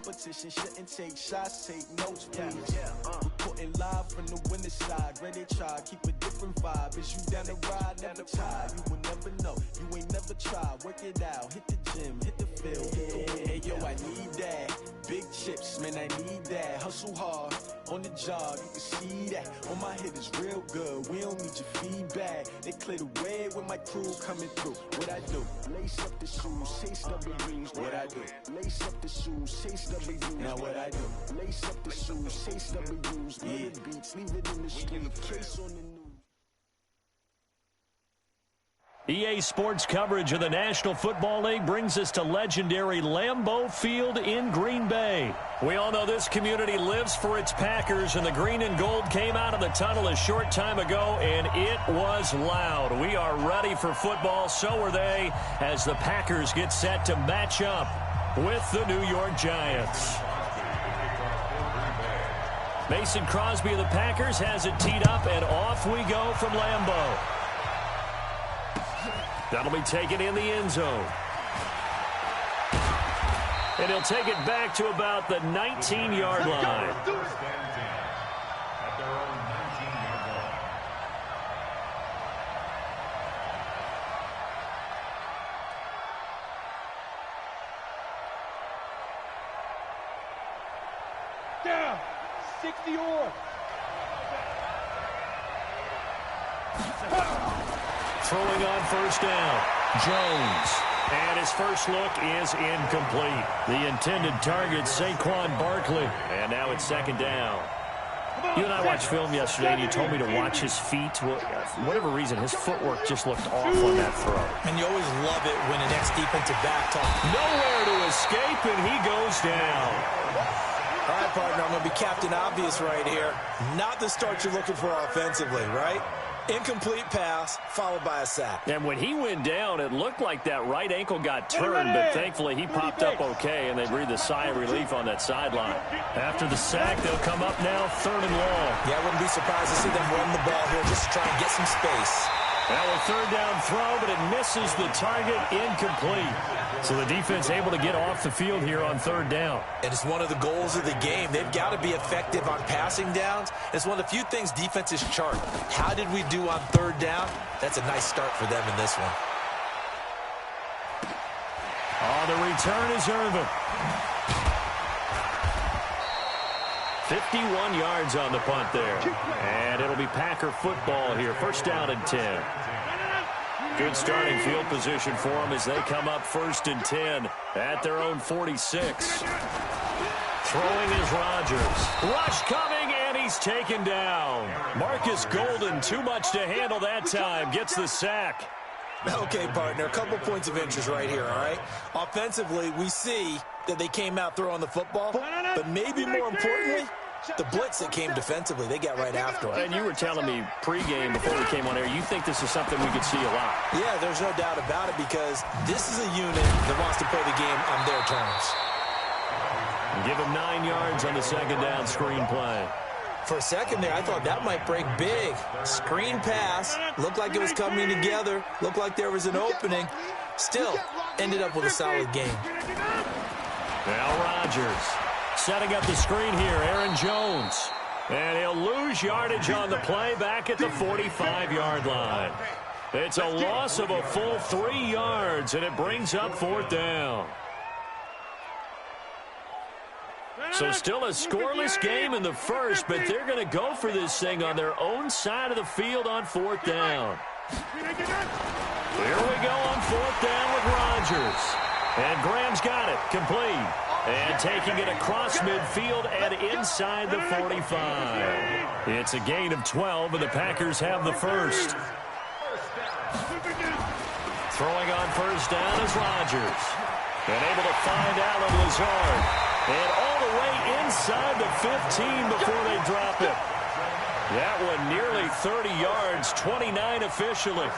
competition shouldn't take shots, take notes, please. Reporting live from the winning side. Ready to try, keep a different vibe. Is you down the ride, never try. You will never know, you ain't never tried. Work it out, hit the gym, hit the field, hit the wind. Hey, yo, I need that. Big chips, man, I need that. Hustle hard, on the job, you can see that. On my head is real good, we don't need your feedback. They clear the way with my crew coming through. What I do? Lace up the shoes, chase W's. What I do? Lace up the shoes, chase W's. Now what I do? Lace up the shoes, chase W's. Yeah. Beats, leave it in the street, case on the news. EA Sports coverage of the National Football League brings us to legendary Lambeau Field in Green Bay. We all know this community lives for its Packers, and the green and gold came out of the tunnel a short time ago, and it was loud. We are ready for football, so are they, as the Packers get set to match up with the New York Giants. Mason Crosby of the Packers has it teed up, and off we go from Lambeau. That'll be taken in the end zone. And he'll take it back to about the 19-yard line. Down, 60-yard. Throwing on first down, Jones. And his first look is incomplete. The intended target, Saquon Barkley. And now it's second down. You and I watched film yesterday, and you told me to watch his feet. Well, for whatever reason, his footwork just looked off on that throw. And you always love it when an ex-defensive back talks. Nowhere to escape, and he goes down. All right, partner, I'm going to be Captain Obvious right here. Not the start you're looking for offensively, right? Incomplete pass, followed by a sack. And when he went down, it looked like that right ankle got turned, but thankfully he popped up okay, and they breathed a sigh of relief on that sideline. After the sack, they'll come up now, 3rd and long. Yeah, I wouldn't be surprised to see them run the ball here just to try and get some space. Now a 3rd down throw, but it misses the target, incomplete. So the defense able to get off the field here on 3rd down. And it's one of the goals of the game. They've got to be effective on passing downs. It's one of the few things defenses chart. How did we do on 3rd down? That's a nice start for them in this one. On the return is Irvin. 51 yards on the punt there. And it'll be Packer football here. 1st down and 10. Good starting field position for them as they come up 1st and 10 at their own 46. Throwing is Rodgers. Rush coming, and he's taken down. Marcus Golden, too much to handle that time, gets the sack. Okay, partner, a couple points of interest right here, all right? Offensively, we see that they came out throwing the football, but maybe more importantly, the blitz that came defensively, they got right after it. And you were telling me pregame before we came on air, you think this is something we could see a lot. Yeah, there's no doubt about it because this is a unit that wants to play the game on their terms. Give him 9 yards on the 2nd down screen play. For a second there, I thought that might break big. Screen pass, looked like it was coming together, looked like there was an opening. Still, ended up with a solid game. Now Rodgers setting up the screen here, Aaron Jones. And he'll lose yardage on the play back at the 45-yard line. It's a loss of a full 3 yards, and it brings up 4th down. So still a scoreless game in the first, but they're going to go for this thing on their own side of the field on 4th down. Here we go on 4th down with Rodgers. And Graham's got it, complete. And taking it across midfield and inside the 45. It's a gain of 12, and the Packers have the first. Throwing on 1st down is Rodgers. And able to find Alan Lazard. And all the way inside the 15 before they drop it. That one nearly 30 yards, 29 officially.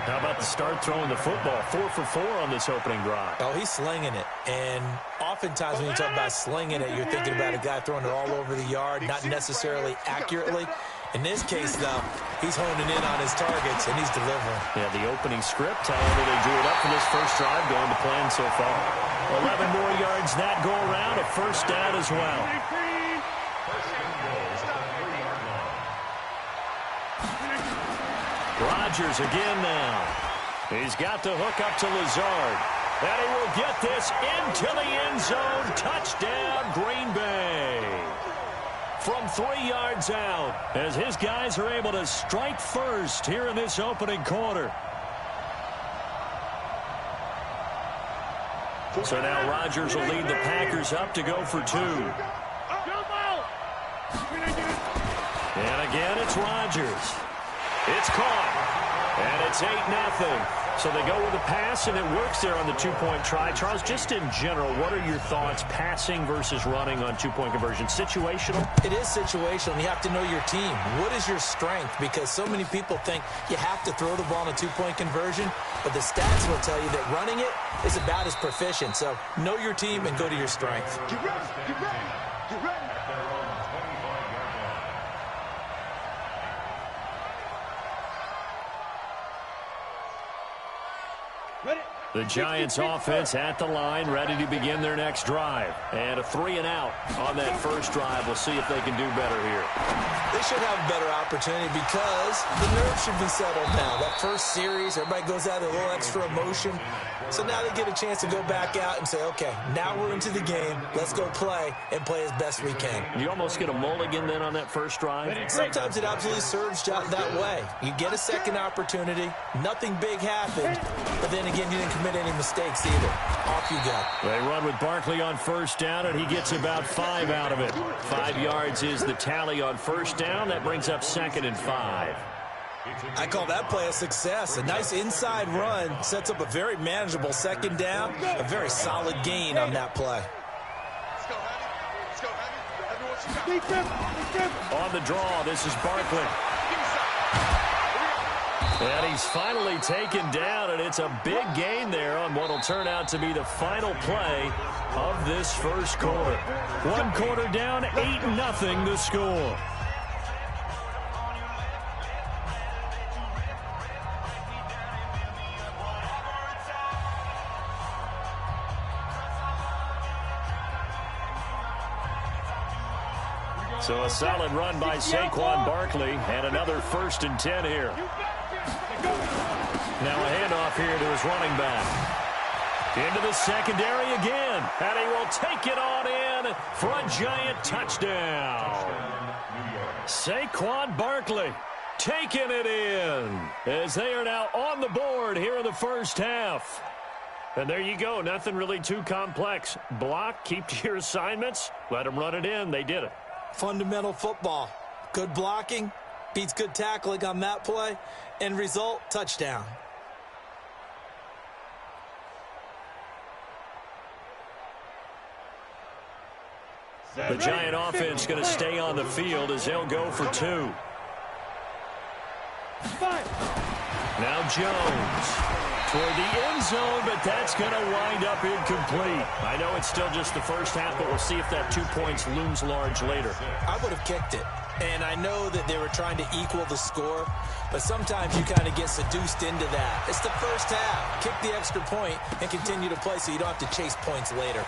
How about the start throwing the football? 4 for 4 on this opening drive. Oh, he's slinging it. And oftentimes when you talk about slinging it, you're thinking about a guy throwing it all over the yard, not necessarily accurately. In this case, though, he's honing in on his targets, and he's delivering. Yeah, the opening script, however, they drew it up for this first drive, going to plan so far. 11 more yards that go around, a first down as well. Rodgers again now. He's got the hook up to Lazard. And he will get this into the end zone. Touchdown, Green Bay. From 3 yards out, as his guys are able to strike first here in this opening quarter. So now Rodgers will lead the Packers up to go for 2. And again, it's Rodgers. It's caught. And it's 8-0. So they go with a pass, and it works there on the two-point try. Charles, just in general, what are your thoughts, passing versus running on two-point conversion? Situational? It is situational. You have to know your team. What is your strength? Because so many people think you have to throw the ball in a two-point conversion, but the stats will tell you that running it is about as proficient. So know your team and go to your strength. Get ready, get ready, get ready. The Giants offense at the line, ready to begin their next drive. And a 3-and-out on that first drive. We'll see if they can do better here. They should have a better opportunity because the nerves should be settled now. That first series, everybody goes out with a little extra emotion. So now they get a chance to go back out and say, okay, now we're into the game. Let's go play and play as best we can. You almost get a mulligan then on that first drive? Sometimes it absolutely serves that way. You get a second opportunity. Nothing big happened. But then again, you didn't commit any mistakes either. Off you go. They run with Barkley on first down, and he gets about 5 out of it. 5 yards is the tally on first down. That brings up 2nd and 5. I call that play a success. A nice inside run sets up a very manageable second down. A very solid gain on that play. On the draw, this is Barkley. And he's finally taken down, and it's a big gain there on what will turn out to be the final play of this first quarter. 1 quarter down, 8-0 the score. So a solid run by Saquon Barkley, and another 1st and 10 here. Now a handoff here to his running back. Into the secondary again, and he will take it on in for a giant touchdown. Saquon Barkley taking it in as they are now on the board here in the first half. And there you go, nothing really too complex. Block, keep to your assignments, let them run it in. They did it. Fundamental football. Good blocking beats good tackling on that play. End result, touchdown. The Giant offense going to stay on the field as they'll go for 2. Now Jones toward the end zone, but that's going to wind up incomplete. I know it's still just the first half, but we'll see if that 2 points looms large later. I would have kicked it. And I know that they were trying to equal the score, but sometimes you kind of get seduced into that. It's the first half. Kick the extra point and continue to play so you don't have to chase points later.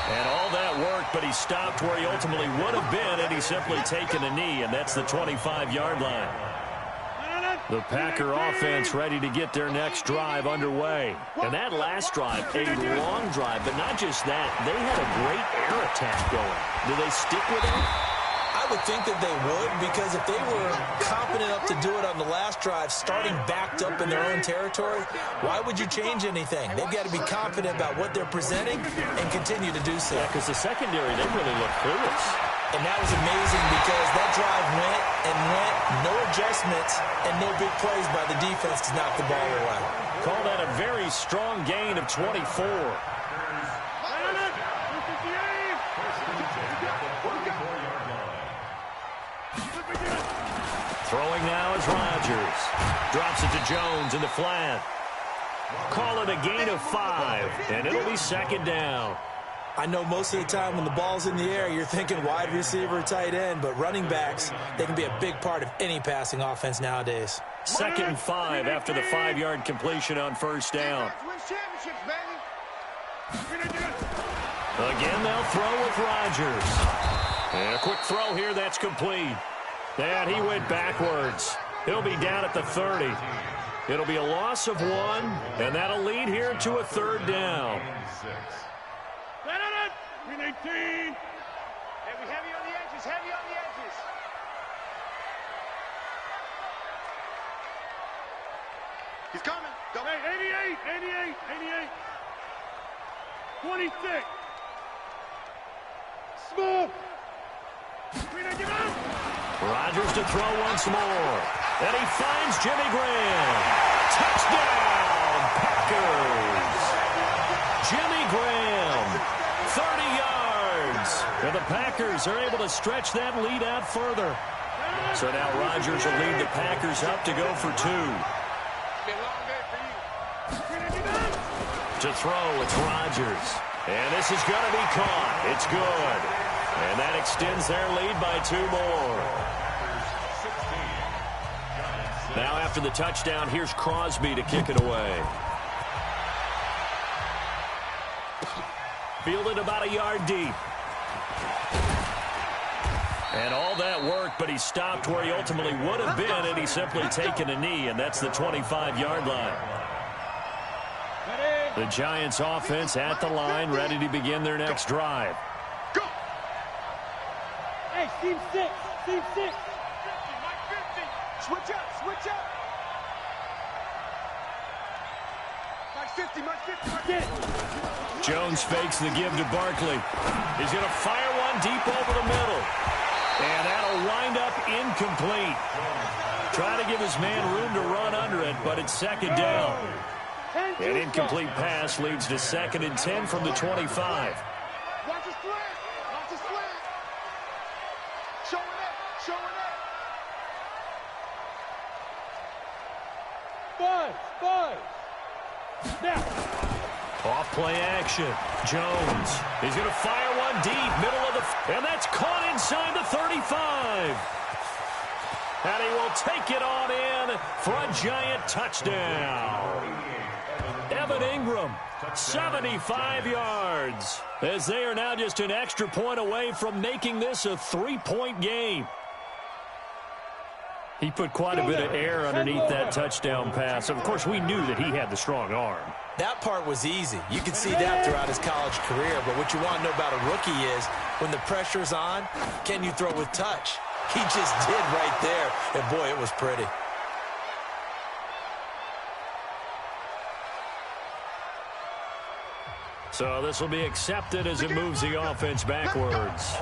And all that worked, but he stopped where he ultimately would have been, and he's simply taken a knee, and that's the 25-yard line. The Packer offense ready to get their next drive underway. And that last drive, a long drive, but not just that. They had a great air attack going. Do they stick with it? I would think that they would, because if they were confident enough to do it on the last drive, starting backed up in their own territory, why would you change anything? They've got to be confident about what they're presenting and continue to do so. Yeah, because the secondary, they really look clueless. And that was amazing because that drive went and went, no adjustments, and no big plays by the defense to knock the ball away. Call that a very strong gain of 24. Throwing now is Rodgers. Drops it to Jones in the flat. Call it a gain of 5, and it'll be 2nd down. I know most of the time when the ball's in the air, you're thinking wide receiver, tight end, but running backs, they can be a big part of any passing offense nowadays. 2nd and 5 after the 5-yard completion on first down. Again, they'll throw with Rodgers. And a quick throw here, that's complete. And he went backwards. He'll be down at the 30. It'll be a loss of 1, and that'll lead here to a 3rd down. Heavy on the edges, heavy on the edges. He's coming. Hey, 88. 26. Small. Rodgers to throw once more. And he finds Jimmy Graham. Touchdown, Packers. Jimmy Graham, 30 yards. And the Packers are able to stretch that lead out further. So now Rodgers will lead the Packers up to go for 2. To throw, it's Rodgers. And this is going to be caught. It's good. And that extends their lead by 2 more. Now after the touchdown, here's Crosby to kick it away. Fielded about a yard deep. And all that work, but he stopped where he ultimately would have been, and he's simply taken a knee, and that's the 25-yard line. The Giants offense at the line, ready to begin their next drive. Go! Hey, team 6. 50, Mike 50. Switch up. Mike 50. Jones fakes the give to Barkley. He's going to fire one deep over the middle. And that'll wind up incomplete. Trying to give his man room to run under it, but it's 2nd down. An incomplete pass leads to 2nd and 10 from the 25. Watch his slant. Showing up. 5. Now. Off play action. Jones. He's going to fire one deep, middle of the... And that's caught inside the 35. And he will take it on in for a Giant touchdown. Evan Ingram, 75 yards. As they are now just an extra point away from making this a 3-point game. He put quite a bit of air underneath that touchdown pass. Of course, we knew that he had the strong arm. That part was easy. You can see that throughout his college career. But what you want to know about a rookie is when the pressure's on, can you throw with touch? He just did right there. And, boy, it was pretty. So this will be accepted as it moves the offense backwards.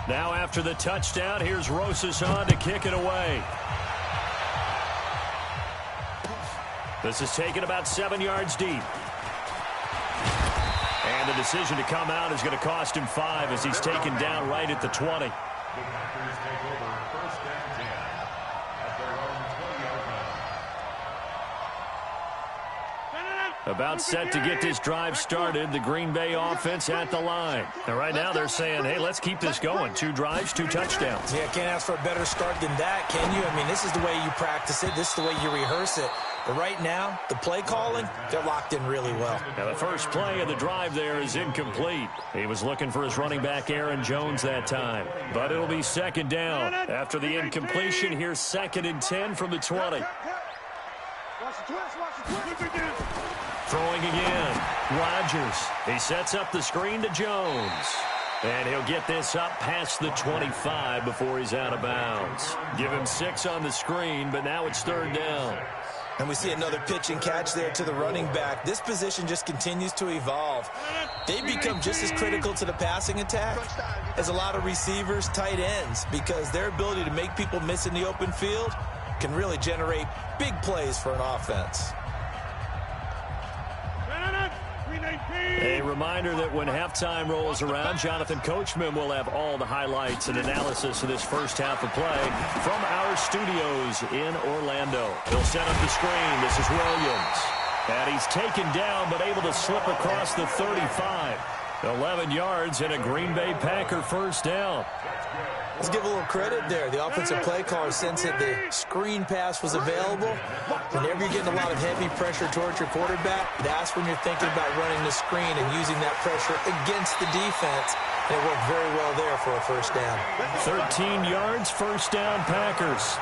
Now after the touchdown, here's Rosas on to kick it away. This is taken about 7 yards deep. And the decision to come out is going to cost him 5 as he's taken down right at the 20. About set to get this drive started, the Green Bay offense at the line. And right now they're saying, hey, let's keep this going. 2 drives, 2 touchdowns. Yeah, can't ask for a better start than that, can you? I mean, this is the way you practice it. This is the way you rehearse it. But right now, the play calling, they're locked in really well. Now the first play of the drive there is incomplete. He was looking for his running back, Aaron Jones, that time. But it'll be 2nd down. After the incompletion, here's 2nd and 10 from the 20. Throwing again. Rodgers. He sets up the screen to Jones. And he'll get this up past the 25 before he's out of bounds. Give him 6 on the screen, but now it's 3rd down. And we see another pitch and catch there to the running back. This position just continues to evolve. They become just as critical to the passing attack as a lot of receivers, tight ends, because their ability to make people miss in the open field can really generate big plays for an offense. A reminder that when halftime rolls around, Jonathan Coachman will have all the highlights and analysis of this first half of play from our studios in Orlando. He'll set up the screen. This is Williams. And he's taken down but able to slip across the 35. 11 yards and a Green Bay Packer first down. Let's give a little credit there. The offensive play caller sensed that the screen pass was available. Whenever you're getting a lot of heavy pressure towards your quarterback, that's when you're thinking about running the screen and using that pressure against the defense. And it worked very well there for a first down. 13 yards, first down, Packers.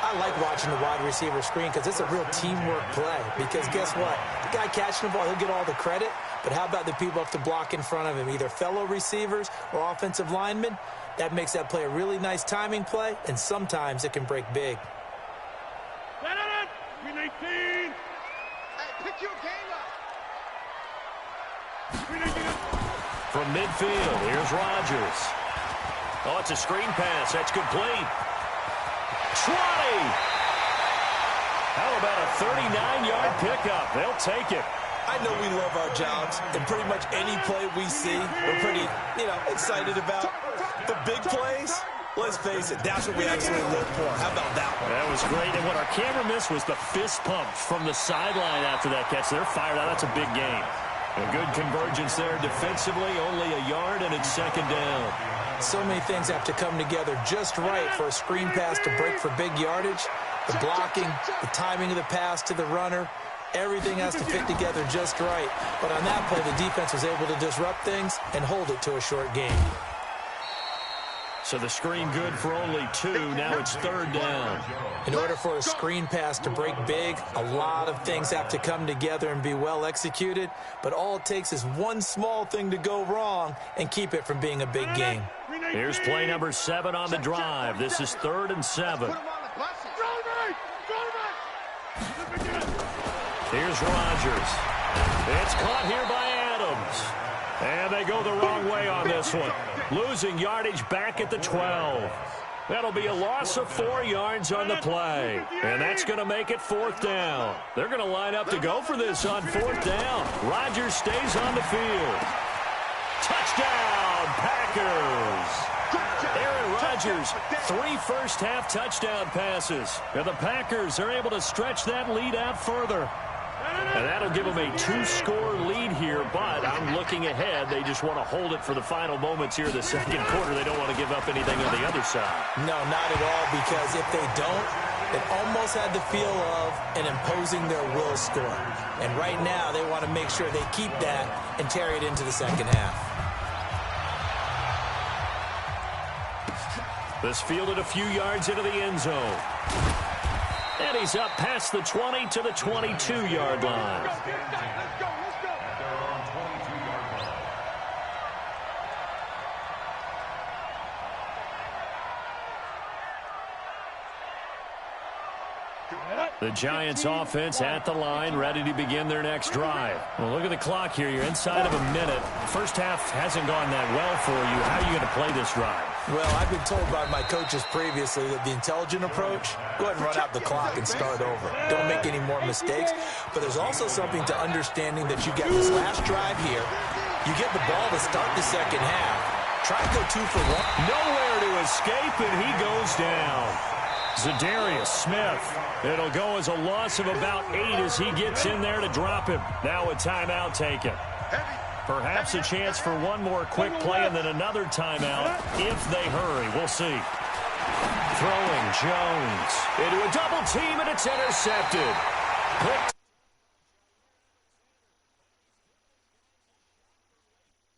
I like watching the wide receiver screen because it's a real teamwork play. Because guess what? The guy catching the ball, he'll get all the credit. But how about the people up to block in front of him, either fellow receivers or offensive linemen? That makes that play a really nice timing play, and sometimes it can break big. Hey, pick your game up. From midfield, here's Rodgers. Oh, it's a screen pass. That's complete. 20. How about a 39-yard pickup? They'll take it. I know we love our jobs, and pretty much any play we see, we're pretty, excited about. The big plays, let's face it, that's what we actually live for. How about that one? That was great, and what our camera missed was the fist pump from the sideline after that catch. They're fired out. That's a big game. A good convergence there defensively, only a yard, and it's second down. So many things have to come together just right for a screen pass to break for big yardage. The blocking, the timing of the pass to the runner, everything has to fit together just right. But on that play, the defense was able to disrupt things and hold it to a short game. So the screen good for only 2. Now it's third down. In order for a screen pass to break big, a lot of things have to come together and be well executed. But all it takes is one small thing to go wrong and keep it from being a big game. Here's play number 7 on the drive. This is 3rd and 7. Here's Rodgers. It's caught here by Adams. And they go the wrong way on this one. Losing yardage back at the 12. That'll be a loss of 4 yards on the play. And that's going to make it 4th down. They're going to line up to go for this on 4th down. Rodgers stays on the field. Touchdown, Packers. Aaron Rodgers, 3 first-half touchdown passes. And the Packers are able to stretch that lead out further. And that'll give them a 2-score lead here, but I'm looking ahead. They just want to hold it for the final moments here of the second quarter. They don't want to give up anything on the other side. No, not at all, because if they don't, it almost had the feel of an imposing their will score. And right now, they want to make sure they keep that and carry it into the second half. This fielded a few yards into the end zone. And he's up past the 20 to the 22-yard line. Let's go. The Giants offense at the line, ready to begin their next drive. Well, look at the clock here. You're inside of a minute. First half hasn't gone that well for you. How are you going to play this drive? Well, I've been told by my coaches previously that the intelligent approach, go ahead and run out the clock and start over. Don't make any more mistakes. But there's also something to understanding that you get this last drive here. You get the ball to start the second half. Try to go 2 for 1. Nowhere to escape, and he goes down. Zadarius Smith. It'll go as a loss of about 8 as he gets in there to drop him. Now a timeout taken. Perhaps a chance for one more quick play and then another timeout if they hurry. We'll see. Throwing Jones into a double team, and it's intercepted. Quick